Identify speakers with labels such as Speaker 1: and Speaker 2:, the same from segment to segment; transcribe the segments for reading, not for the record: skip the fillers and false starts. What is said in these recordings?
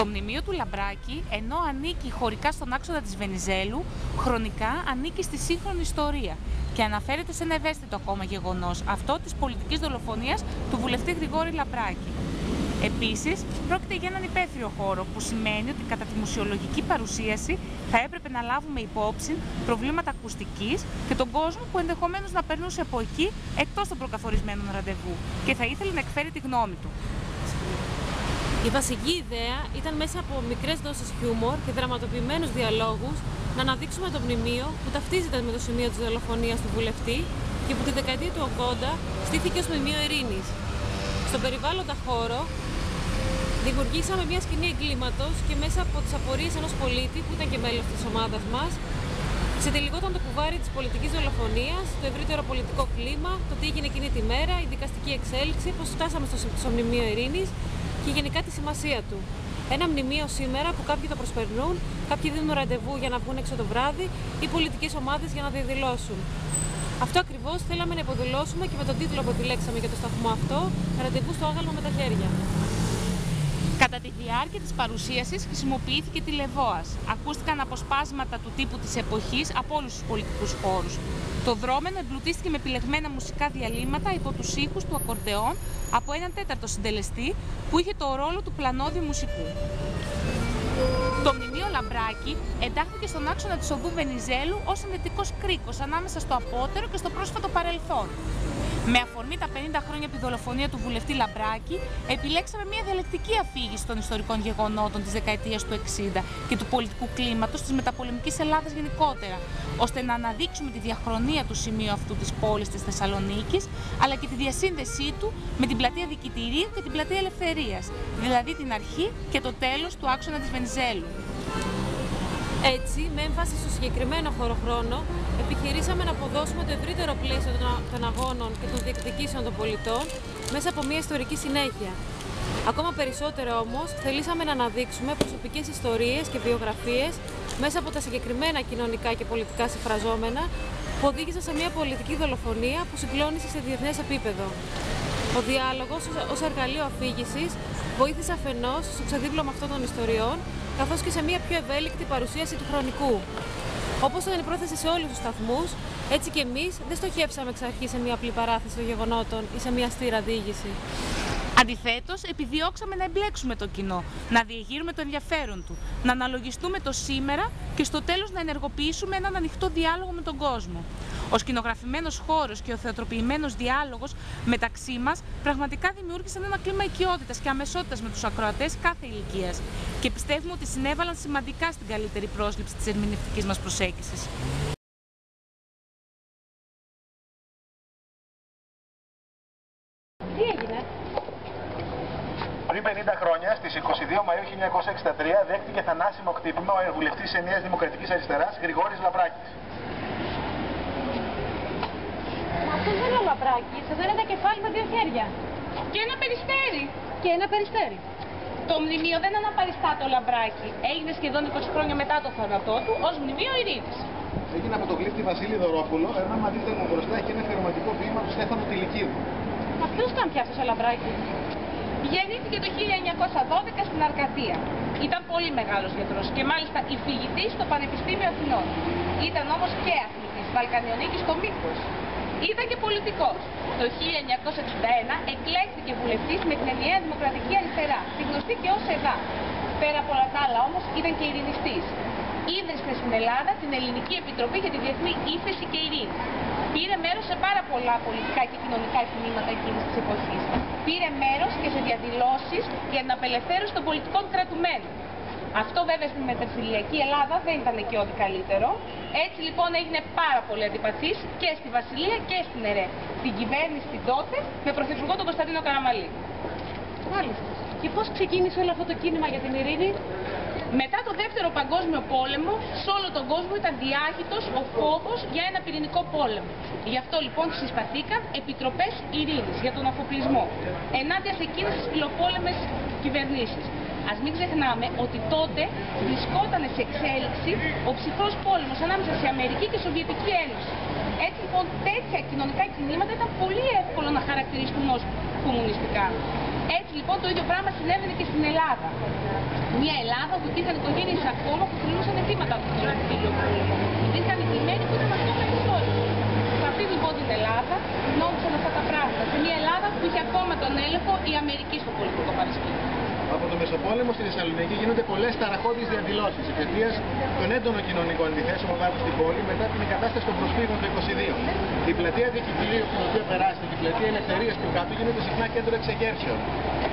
Speaker 1: Το μνημείο του Λαμπράκη, ενώ ανήκει χωρικά στον άξονα της Βενιζέλου, χρονικά ανήκει στη σύγχρονη ιστορία και αναφέρεται σε ένα ευαίσθητο ακόμα γεγονός, αυτό της πολιτικής δολοφονίας του βουλευτή Γρηγόρη Λαμπράκη. Επίσης, πρόκειται για έναν υπαίθριο χώρο, που σημαίνει ότι κατά τη μουσιολογική παρουσίαση θα έπρεπε να λάβουμε υπόψη προβλήματα ακουστικής και τον κόσμο που ενδεχομένως να περνούσε από εκεί εκτός των προκαθορισμένων ραντεβού και θα ήθελε να εκφέρει τη γνώμη του.
Speaker 2: Η βασική ιδέα ήταν μέσα από μικρές δόσεις χιούμορ και δραματοποιημένους διαλόγους να αναδείξουμε το μνημείο που ταυτίζεται με το σημείο της δολοφονίας του βουλευτή και που τη δεκαετία του 80 στήθηκε ως μνημείο ειρήνης. Στον περιβάλλοντα χώρο δημιουργήσαμε μια σκηνή εγκλήματος και μέσα από τις απορίες ενός πολίτη που ήταν και μέλος της ομάδας μας ξετυλιγόταν το κουβάρι της πολιτικής δολοφονίας, το ευρύτερο πολιτικό κλίμα, το τι έγινε εκείνη τη μέρα, η δικαστική εξέλιξη, πώς φτάσαμε στο μνημείο ειρήνης και γενικά τη σημασία του. Ένα μνημείο σήμερα που κάποιοι το προσπερνούν, κάποιοι δίνουν ραντεβού για να βγουν έξω το βράδυ ή πολιτικές ομάδες για να διαδηλώσουν. Αυτό ακριβώς θέλαμε να υποδηλώσουμε και με τον τίτλο που επιλέξαμε για το σταθμό αυτό, ραντεβού στο άγαλμα με τα χέρια.
Speaker 1: Κατά τη διάρκεια της παρουσίασης χρησιμοποιήθηκε τηλεβόας. Ακούστηκαν αποσπάσματα του τύπου της εποχής από όλους τους πολιτικούς χώρους. Το δρόμενο εμπλουτίστηκε με επιλεγμένα μουσικά διαλύματα υπό τους ήχους του ακορντεόν από έναν τέταρτο συντελεστή που είχε το ρόλο του πλανώδιου μουσικού. Το μνημείο Λαμπράκη εντάχθηκε στον άξονα της οδού Βενιζέλου ως ενδετικός κρίκος ανάμεσα στο απότερο και στο πρόσφατο παρελθόν. Με αφορμή τα 50 χρόνια από τη δολοφονία του βουλευτή Λαμπράκη, επιλέξαμε μια διαλεκτική αφήγηση των ιστορικών γεγονότων της δεκαετίας του 60 και του πολιτικού κλίματος της μεταπολεμικής Ελλάδας γενικότερα, ώστε να αναδείξουμε τη διαχρονία του σημείου αυτού της πόλης της Θεσσαλονίκης, αλλά και τη διασύνδεσή του με την πλατεία Δικητηρίου και την πλατεία Ελευθερίας, δηλαδή την αρχή και το τέλος του άξονα της Βενιζέλου.
Speaker 2: Έτσι, με έμφαση στο συγκεκριμένο χωροχρόνο, επιχειρήσαμε να αποδώσουμε το ευρύτερο πλαίσιο των αγώνων και των διεκδικήσεων των πολιτών μέσα από μια ιστορική συνέχεια. Ακόμα περισσότερο όμως, θελήσαμε να αναδείξουμε προσωπικές ιστορίες και βιογραφίες μέσα από τα συγκεκριμένα κοινωνικά και πολιτικά συμφραζόμενα που οδήγησαν σε μια πολιτική δολοφονία που συγκλώνησε σε διεθνές επίπεδο. Ο διάλογος ως εργαλείο αφήγησης βοήθησε αφενός στο ξεδίπλωμα αυτών των ιστοριών, καθώς και σε μια πιο ευέλικτη παρουσίαση του χρονικού. Όπως ήταν η πρόθεση σε όλους τους σταθμούς, έτσι και εμείς δεν στοχεύσαμε εξ αρχής σε μια απλή παράθεση των γεγονότων ή σε μια αστήρα διήγηση.
Speaker 1: Αντιθέτως, επιδιώξαμε να εμπλέξουμε το κοινό, να διεγείρουμε το ενδιαφέρον του, να αναλογιστούμε το σήμερα και στο τέλος να ενεργοποιήσουμε έναν ανοιχτό διάλογο με τον κόσμο. Ο σκηνογραφημένος χώρος και ο θεατροποιημένος διάλογος μεταξύ μας πραγματικά δημιούργησαν ένα κλίμα οικειότητας και αμεσότητας με τους ακροατές κάθε ηλικίας και πιστεύουμε ότι συνέβαλαν σημαντικά στην καλύτερη πρόσληψη της ερμηνευτικής μας προσέγγισης.
Speaker 2: Τι έγινε?
Speaker 3: Πριν 50 χρόνια, στις 22 Μαΐου 1963, δέχτηκε θανάσιμο χτύπημα ο βουλευτής της Νέας Δημοκρατικής Αριστεράς, Γρηγόρης Λαμπράκης.
Speaker 2: Μα αυτό δεν είναι ο Λαμπράκης, αυτό είναι ένα κεφάλι με δύο χέρια.
Speaker 1: Και ένα περιστέρι.
Speaker 2: Και ένα περιστέρι.
Speaker 1: Το μνημείο δεν αναπαριστά το Λαμπράκη. Έγινε σχεδόν 20 χρόνια μετά το θάνατό του ως μνημείο ειρήνης.
Speaker 3: Έγινε από τον κλήφτη Βασίλη Δωρόπουλο, ένα μαντίτερο μπροστά έχει ένα φερματικό ποίημα του Στέφανου Τηλικίδου.
Speaker 1: Αυτός ήταν πια αυτός ο Λαμπράκης. Γεννήθηκε το 1912 στην Αρκαδία. Ήταν πολύ μεγάλος γιατρός και μάλιστα υφηγητής στο Πανεπιστήμιο Αθηνών. Ήταν όμως και αθλητής, Βαλκανιονίκης στο μήκος. Ήταν και πολιτικός. Το 1961 εκλέχθηκε βουλευτής με την Ενιαία Δημοκρατική Αριστερά, τη γνωστή και ως ΕΔΑ. Πέρα από όλα τα άλλα όμως ήταν και ειρηνιστής. Ίδρυσε στην Ελλάδα την Ελληνική Επιτροπή για τη Διεθνή Ύφεση και Ειρήνη. Πήρε μέρος σε πάρα πολλά πολιτικά και κοινωνικά κινήματα εκείνης της εποχής. Πήρε μέρος και σε διαδηλώσεις για την απελευθέρωση των πολιτικών κρατουμένων. Αυτό βέβαια στην μεταφυλιακή Ελλάδα δεν ήταν και ό,τι καλύτερο. Έτσι λοιπόν έγινε πάρα πολύ αντιπαθής και στη Βασιλεία και στην ΕΡΕ. Την κυβέρνηση την τότε με πρωθυπουργό τον Κωνσταντίνο Καραμανλή.
Speaker 2: Μάλιστα. Και πώς ξεκίνησε όλο αυτό το κίνημα για την ειρήνη?
Speaker 1: Μετά το Δεύτερο Παγκόσμιο Πόλεμο, σε όλο τον κόσμο ήταν διάχυτος ο φόβος για ένα πυρηνικό πόλεμο. Γι' αυτό λοιπόν συσταθήκαν επιτροπές ειρήνης για τον αφοπλισμό, ενάντια σε εκείνες τις φιλοπόλεμες κυβερνήσεις. Ας μην ξεχνάμε ότι τότε βρισκόταν σε εξέλιξη ο ψυχρός πόλεμος ανάμεσα σε Αμερική και Σοβιετική Ένωση. Έτσι λοιπόν τέτοια κοινωνικά κινήματα ήταν πολύ εύκολο να χαρακτηριστούν ως κομμουνιστικά. Έτσι λοιπόν το ίδιο πράγμα συνέβαινε και στην Ελλάδα. Μια Ελλάδα όπου υπήρχαν οικογένειες ακόμα που θρυνούσαν θύματα του εμφύλιου πολέμου. Υπήρχαν εγκλημένοι που ήταν ακόμα εξόριστοι. Σε αυτή λοιπόν την Ελλάδα νόμισαν αυτά τα πράγματα. Σε μια Ελλάδα που είχε ακόμα τον έλεγχο η Αμερική στο πολιτικό παρασκήνιο.
Speaker 3: Από το Μεσοπόλεμο στη Θεσσαλονίκη γίνονται πολλές ταραχώδεις διαδηλώσεις εξαιτίας των έντονων κοινωνικών αντιθέσεων που υπάρχουν στην πόλη μετά την εγκατάσταση των προσφύγων του 22. Η πλατεία Δικηγορίου, από την οποία περάσετε, και η πλατεία Ελευθερίας του κάτω γίνονται συχνά κέντρο εξεγέρσεων.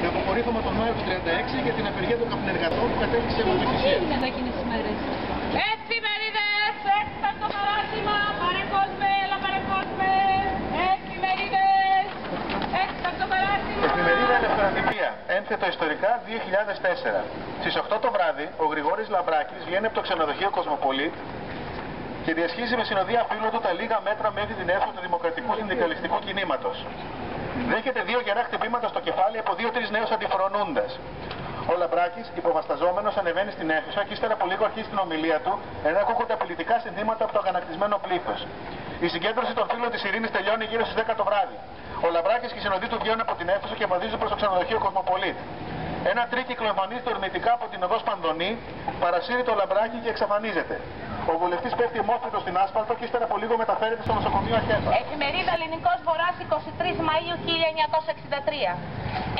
Speaker 3: Με αποκορύφωμα τον Μάιο του 1936 για την απεργία των καπνεργατών που κατέληξε σε μοτοσυξία.
Speaker 1: Εφημερίδες, έκτακτο παράρτημα, πάρε κόσμε, έλα πάρε κόσμε. Εφημερίδες, έκτακτο παράρτημα.
Speaker 3: Εφημερίδα Ελευθεροτυπία, ένθετο ιστορικά 2004. Στις 8 το βράδυ, ο Γρηγόρης Λαμπράκης βγαίνει από το ξενοδοχείο Κοσμοπολίτ και διασχίζει με συνοδεία φίλου του τα λίγα μέτρα μέχρι την αίθουσα του Δημοκρατικού Συνδικαλιστικού Κινήματος. Δέχεται 2 γερά χτυπήματα στο κεφάλι από 2-3 νέους αντιφρονούντας. Ο Λαμπράκης, υποβασταζόμενος, ανεβαίνει στην αίθουσα και ύστερα από λίγο αρχίζει την ομιλία του, ενώ ακούγονται απειλητικά συνθήματα από το αγανακτισμένο πλήθος. Η συγκέντρωση των φίλων της Ειρήνης τελειώνει γύρω στις 10 το βράδυ. Ο Λαμπράκης και οι συνοδοί του βγαίνουν από την αίθουσα και βαδίζουν προς το ξενοδοχείο Κοσμοπολίτ. Ένα τρίκυκλο εμφανίζεται ορμητικά από την οδό Σπανδονή, παρασύρει το Λαμπράκη και εξαφανίζεται. Ο βουλευτής πέφτει μόσπιτο στην άσφαλτο και ύστερα από λίγο μεταφέρεται στο νοσοκομείο Αχέθα.
Speaker 4: Εφημερίδα Ελληνικός Βορράς 23 Μαΐου 1963.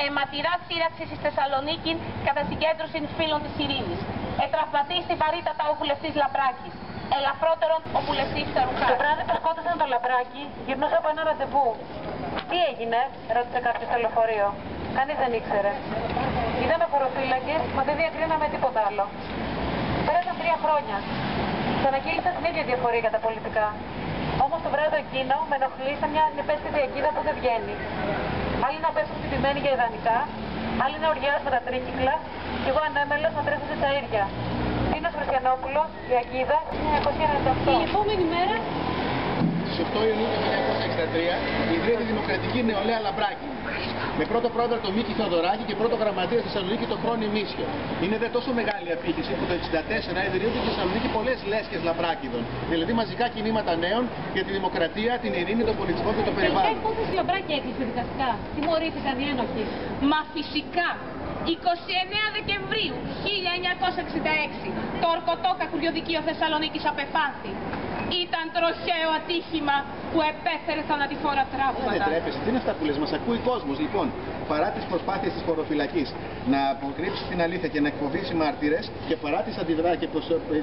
Speaker 4: Αιματηρά σύραξη στη Θεσσαλονίκη κατά συγκέντρωση φίλων της Ειρήνης. Ετραυματίστη βαρύτατα ο βουλευτής Λαμπράκης. Ελαφρότερον ο βουλευτής Τσαρουκάς.
Speaker 2: Το βράδυ που σκότωσαν το Λαμπράκη, γυρνούσα από ένα ραντεβού. Τι έγινε, ρώτησε κάποιος στο λεωφορείο. Κανείς δεν ήξερε. Είδαμε φοροφύλακες, μα δεν διακρίναμε τίποτα άλλο. Πέρασαν 3 χρόνια. Ξαναγύρισα στην ίδια διαφορία για τα πολιτικά. Όμως το βράδυ εκείνο με ενοχλεί σαν μια ανυπαίσθητη ακίδα που δεν βγαίνει. Άλλοι να πέφτουν χτυπημένοι για ιδανικά, άλλοι να οργιάζουν με τα τρίκυκλα, και εγώ ανέμελος να τρέχω σε τσαΐρια. Τίνος Χριστιανόπουλος, η Ακίδα, 1998. Η επόμενη μέρα,
Speaker 3: Στις 8 Ιουνίου του 1963 ιδρύεται η Δημοκρατική Νεολαία Λαμπράκη. Με πρώτο πρόεδρο τον Μίκη Θεοδωράκη και πρώτο γραμματέα στη Θεσσαλονίκη τον Χρόνη Μίσιο. Είναι δε τόσο μεγάλη απήχηση που το 1964 ιδρύονται στη Θεσσαλονίκη πολλές λέσχες Λαμπράκηδων. Δηλαδή μαζικά κινήματα νέων για τη δημοκρατία, την ειρήνη, τον πολιτισμό και το περιβάλλον.
Speaker 2: τελικά η υπόθεση Λαμπράκη έκλεισε δικαστικά. Τιμωρήθηκαν οι ένοχοι.
Speaker 1: Μα φυσικά, 29 Δεκεμβρίου 1966, το ορκωτό κακουριοδικείο Θεσσαλονίκης απεφάνθη. Ήταν τροχαίο ατύχημα που επέφερε θανατηφόρα τραύματα.
Speaker 3: Δεν τρέπεσαι. Τι είναι αυτά που λες, μας ακούει κόσμος. Λοιπόν, παρά τις προσπάθειες της χωροφυλακής να αποκρύψει την αλήθεια και να εκφοβήσει μάρτυρες και παρά τις αντιδράσεις και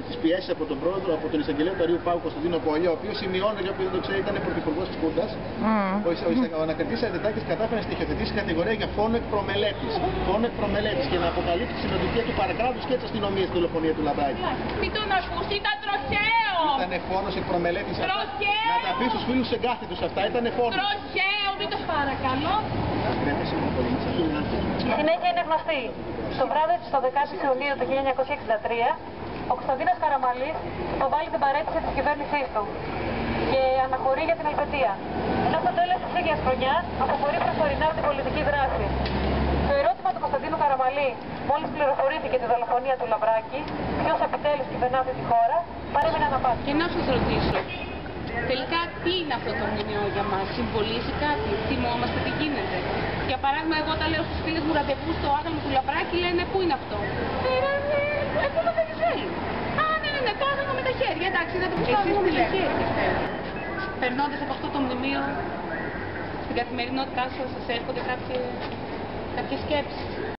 Speaker 3: τις πιέσεις από τον πρόεδρο, από τον εισαγγελέα του Αρείου Πάγου Κωνσταντίνο Πολιό, ο οποίος σημειώνει, για όποιον δεν το ξέρει, ήταν πρωθυπουργός της Χούντας, ο ανακριτής Αρετάκης κατάφερε να στοιχειοθετήσει κατηγορία για φόνο εκ προμελέτης. Φόνο εκ προμελέτης και να αποκαλύψει την οδηγία του παρακράτους και της αστυνομίας στη δολοφονία του Λαμπράκη.
Speaker 1: Μην τον ακούς, ήταν τροχαίο!
Speaker 3: Ήταν φόνος εκ προμελέτης.
Speaker 1: Τροχαίο!
Speaker 3: Να τα πεις στους φίλους εγκάθετους αυτά, ήταν φόνος.
Speaker 1: Τροχαίο, μην το παρακαλώ.
Speaker 2: Η συνέχεια είναι γνωστή. Το βράδυ της 12ης Ιουνίου του 1963, ο Κωνσταντίνος Καραμανλής υποβάλλει την παρέτηση της κυβέρνησής του και αναχωρεί για την Ελβετία. Ενώ στο τέλος της ίδιας χρονιάς αποχωρεί προσωρινά από την πολιτική δράση. Το ερώτημα του Κωνσταντίνου Καραμανλή, μόλις πληροφορήθηκε τη δολοφονία του Λαμπράκη, ποιος επιτέλους κυβερνά αυτή τη χώρα, παρέμεινε αναπάντητο.
Speaker 1: Και να σας ρωτήσω, τελικά τι είναι αυτό το μνημείο για μας, συμβολίζει κάτι, θυμόμαστε τι γίνεται. Για παράδειγμα, εγώ όταν λέω στους φίλους μου ραντεβού στο άτομο του Λαμπράκη, λένε πού είναι αυτό. Εγώ δεν ξέρω. Α, ναι, το άτομο με τα χέρια, εντάξει, δεν το πιστεύω με τα χέρια. Περνώντας από αυτό το μνημείο, στην καθημερινότητά σας έρχονται κάποιες σκέψεις.